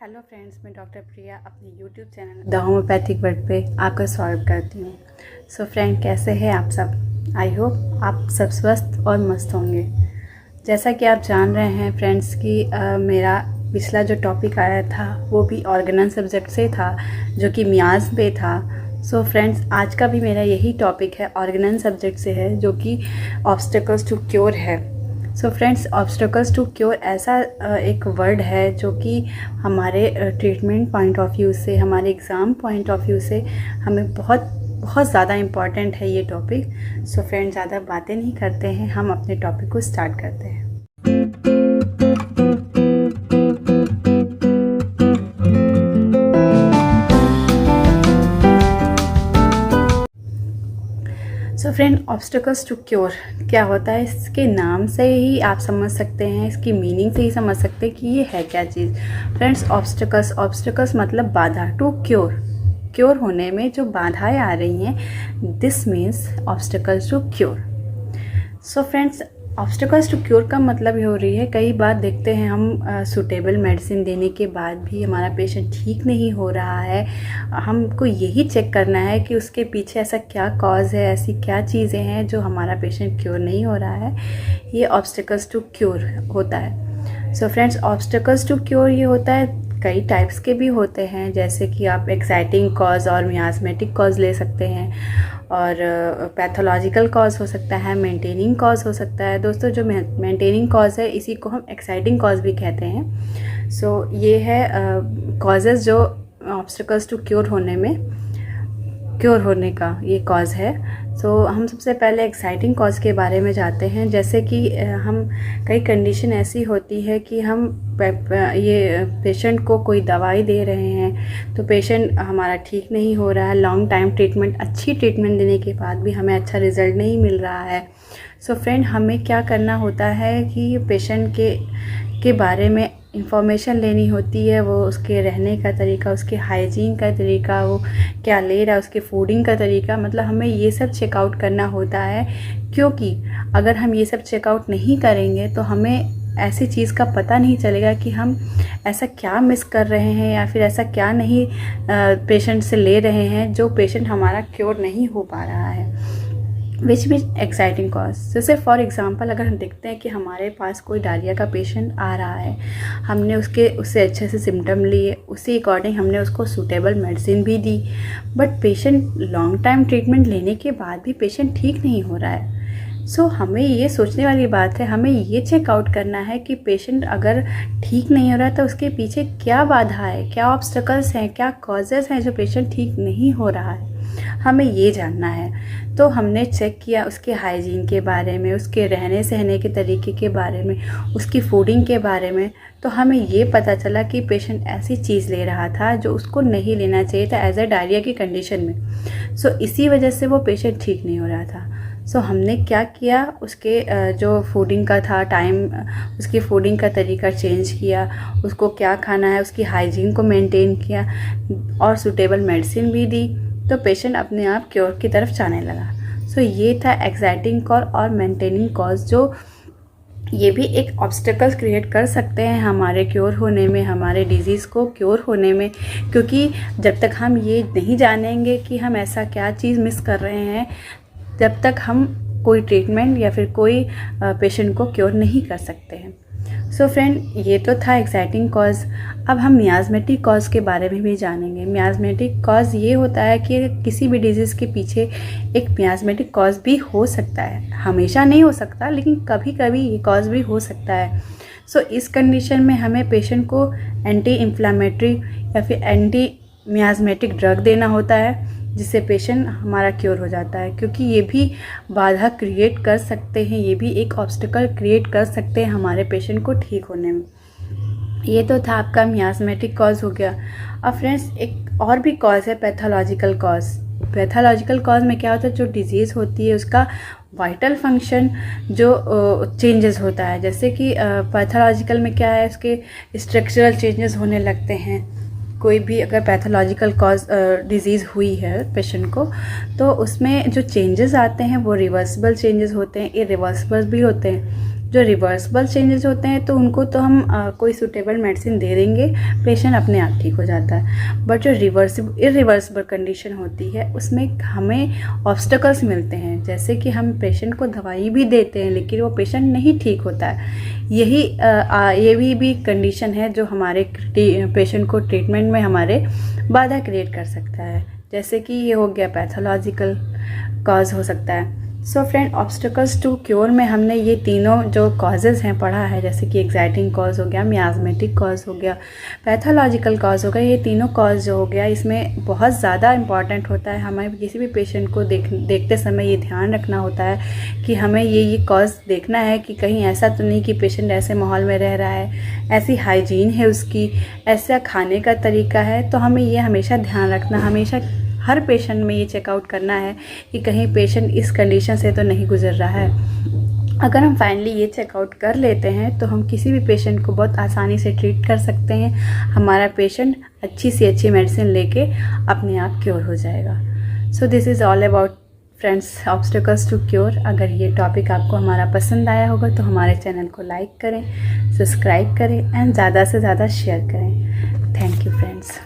Hello friends, मैं doctor प्रिया अपने YouTube channel the homeopathic world पे आपका स्वागत करती हूँ। सो फ्रेंड, कैसे हैं आप सब? आई होप आप सब स्वस्थ और मस्त होंगे। जैसा कि आप जान रहे हैं फ्रेंड्स कि मेरा पिछला जो टॉपिक आया था वो भी ऑर्गेनल सब्जेक्ट से था, जो कि मियाज पे था। सो फ्रेंड्स, आज का भी मेरा यही टॉपिक है, ऑर्गेनल सब्जेक्ट से है, जो कि ऑब्स्टेकल्स टू क्योर है। So friends, obstacles to cure ऐसा एक वर्ड है जो कि हमारे ट्रीटमेंट पॉइंट ऑफ व्यू से, हमारे एग्ज़ाम पॉइंट ऑफ व्यू से हमें बहुत बहुत ज़्यादा इम्पॉर्टेंट है ये टॉपिक। सो फ्रेंड्स, ज़्यादा बातें नहीं करते हैं, हम अपने टॉपिक को स्टार्ट करते हैं। So friend, obstacles to cure क्या होता है, इसके नाम से ही आप समझ सकते हैं, इसकी मीनिंग से ही समझ सकते हैं कि ये है क्या चीज़। फ्रेंड्स, ऑब्स्टेकल्स मतलब बाधा, टू क्योर होने में जो बाधाएं आ रही हैं, this means obstacles to cure. So friends, obstacles to cure का मतलब ये हो रही है, कई बार देखते हैं हम सूटेबल मेडिसिन देने के बाद भी हमारा पेशेंट ठीक नहीं हो रहा है। हमको यही चेक करना है कि उसके पीछे ऐसा क्या कॉज है, ऐसी क्या चीज़ें हैं जो हमारा पेशेंट क्योर नहीं हो रहा है। ये ऑब्स्टेकल्स टू क्योर होता है। So friends, obstacles to cure ये होता है, कई टाइप्स के भी होते हैं, जैसे कि आप एक्साइटिंग कॉज और मियास्मेटिक कॉज ले सकते हैं, और पैथोलॉजिकल कॉज हो सकता है, मेंटेनिंग कॉज हो सकता है। दोस्तों, जो मेंटेनिंग कॉज है इसी को हम एक्साइटिंग कॉज भी कहते हैं। सो ये है कॉजेज़ जो ऑब्स्टेकल्स टू क्योर होने का ये कॉज है। सो हम सबसे पहले एक्साइटिंग कॉज के बारे में जाते हैं। जैसे कि हम कई कंडीशन ऐसी होती है कि हम ये पेशेंट को कोई दवाई दे रहे हैं तो पेशेंट हमारा ठीक नहीं हो रहा है, लॉन्ग टाइम ट्रीटमेंट, अच्छी ट्रीटमेंट देने के बाद भी हमें अच्छा रिज़ल्ट नहीं मिल रहा है। सो फ्रेंड, हमें क्या करना होता है कि पेशेंट के बारे में इंफॉर्मेशन लेनी होती है, वो उसके रहने का तरीका, उसके हाइजीन का तरीका, वो क्या ले रहा है, उसके फूडिंग का तरीका, मतलब हमें ये सब चेकआउट करना होता है। क्योंकि अगर हम ये सब चेकआउट नहीं करेंगे तो हमें ऐसी चीज़ का पता नहीं चलेगा कि हम ऐसा क्या मिस कर रहे हैं या फिर ऐसा क्या नहीं पेशेंट से ले रहे हैं जो पेशेंट हमारा क्योर नहीं हो पा रहा है। विच मीन एक्साइटिंग कॉज, जैसे फॉर एग्जांपल अगर हम देखते हैं कि हमारे पास कोई डायरिया का पेशेंट आ रहा है, हमने उससे अच्छे से सिम्टम लिए, उसी अकॉर्डिंग हमने उसको सूटेबल मेडिसिन भी दी, but patient long time treatment लेने के बाद भी पेशेंट ठीक नहीं हो रहा है। सो हमें ये सोचने वाली बात है, हमें ये चेकआउट करना है कि पेशेंट अगर ठीक नहीं हो रहा है तो उसके पीछे क्या बाधा है, क्या ऑब्स्टेकल्स हैं, क्या कॉजेज़ हैं जो पेशेंट ठीक नहीं हो रहा है, हमें ये जानना है। तो हमने चेक किया उसके हाइजीन के बारे में, उसके रहने सहने के तरीके के बारे में, उसकी फूडिंग के बारे में, तो हमें ये पता चला कि पेशेंट ऐसी चीज़ ले रहा था जो उसको नहीं लेना चाहिए था एज अ डायरिया की कंडीशन में। सो इसी वजह से वो पेशेंट ठीक नहीं हो रहा था। सो हमने क्या किया, उसके जो फूडिंग का था टाइम, उसकी फूडिंग का तरीका चेंज किया, उसको क्या खाना है, उसकी हाइजीन को मेंटेन किया और सूटेबल मेडिसिन भी दी, तो पेशेंट अपने आप क्योर की तरफ जाने लगा। सो ये था एक्साइटिंग कॉज और मेंटेनिंग कॉज, जो ये भी एक ऑब्स्टेकल क्रिएट कर सकते हैं हमारे क्योर होने में, हमारे डिजीज़ को क्योर होने में। क्योंकि जब तक हम ये नहीं जानेंगे कि हम ऐसा क्या चीज़ मिस कर रहे हैं, जब तक हम कोई ट्रीटमेंट या फिर कोई पेशेंट को क्योर नहीं कर सकते हैं। सो फ्रेंड, ये तो था एक्साइटिंग कॉज। अब हम मियास्मेटिक कॉज के बारे में भी जानेंगे। मियास्मेटिक कॉज ये होता है कि किसी भी डिजीज़ के पीछे एक मियास्मेटिक कॉज भी हो सकता है, हमेशा नहीं हो सकता लेकिन कभी कभी ये कॉज भी हो सकता है। सो इस कंडीशन में हमें पेशेंट को एंटी इन्फ्लामेटरी या फिर एंटी मियास्मेटिक ड्रग देना होता है, जिससे पेशेंट हमारा क्योर हो जाता है। क्योंकि ये भी बाधा क्रिएट कर सकते हैं, ये भी एक ऑब्स्टेकल क्रिएट कर सकते हैं हमारे पेशेंट को ठीक होने में। ये तो था आपका मियास्मेटिक कॉज हो गया। अब फ्रेंड्स, एक और भी कॉज है, पैथोलॉजिकल कॉज। पैथोलॉजिकल कॉज में क्या होता है, जो डिजीज़ होती है उसका वाइटल फंक्शन जो चेंजेस होता है। जैसे कि पैथोलॉजिकल में क्या है, उसके स्ट्रक्चरल चेंजेस होने लगते हैं। कोई भी अगर पैथोलॉजिकल कॉज डिज़ीज़ हुई है पेशेंट को, तो उसमें जो चेंजेस आते हैं वो रिवर्सिबल चेंजेस होते हैं, इरिवर्सिबल भी होते हैं। जो रिवर्सिबल चेंजेस होते हैं तो उनको तो हम कोई सूटेबल मेडिसिन दे देंगे, पेशेंट अपने आप ठीक हो जाता है। बट जो इरिवर्सिबल कंडीशन होती है उसमें हमें ऑब्स्टेकल्स मिलते हैं, जैसे कि हम पेशेंट को दवाई भी देते हैं लेकिन वो पेशेंट नहीं ठीक होता है। ये भी कंडीशन है जो हमारे पेशेंट को ट्रीटमेंट में हमारे बाधा क्रिएट कर सकता है। जैसे कि ये हो गया पैथोलॉजिकल कॉज हो सकता है। So friend, obstacles to cure में हमने ये तीनों जो कॉजेज़ हैं पढ़ा है, जैसे कि एक्साइटिंग कॉज हो गया, मियाज़मेटिक कॉज हो गया, पैथोलॉजिकल कॉज हो गया। ये तीनों कॉज जो हो गया इसमें बहुत ज़्यादा इम्पॉर्टेंट होता है, हमें किसी भी पेशेंट को देखते समय ये ध्यान रखना होता है कि हमें ये कॉज देखना है कि कहीं ऐसा तो नहीं कि पेशेंट ऐसे माहौल में रह रहा है, ऐसी हाइजीन है उसकी, ऐसा खाने का तरीका है। तो हमें ये हमेशा ध्यान रखना, हमेशा हर पेशेंट में ये चेकआउट करना है कि कहीं पेशेंट इस कंडीशन से तो नहीं गुजर रहा है। अगर हम फाइनली ये चेकआउट कर लेते हैं तो हम किसी भी पेशेंट को बहुत आसानी से ट्रीट कर सकते हैं। हमारा पेशेंट अच्छी से अच्छी मेडिसिन लेके अपने आप क्योर हो जाएगा। So this is all about friends obstacles to cure. अगर ये टॉपिक आपको हमारा पसंद आया होगा तो हमारे चैनल को लाइक करें, सब्सक्राइब करें एंड ज़्यादा से ज़्यादा शेयर करें। Thank you friends.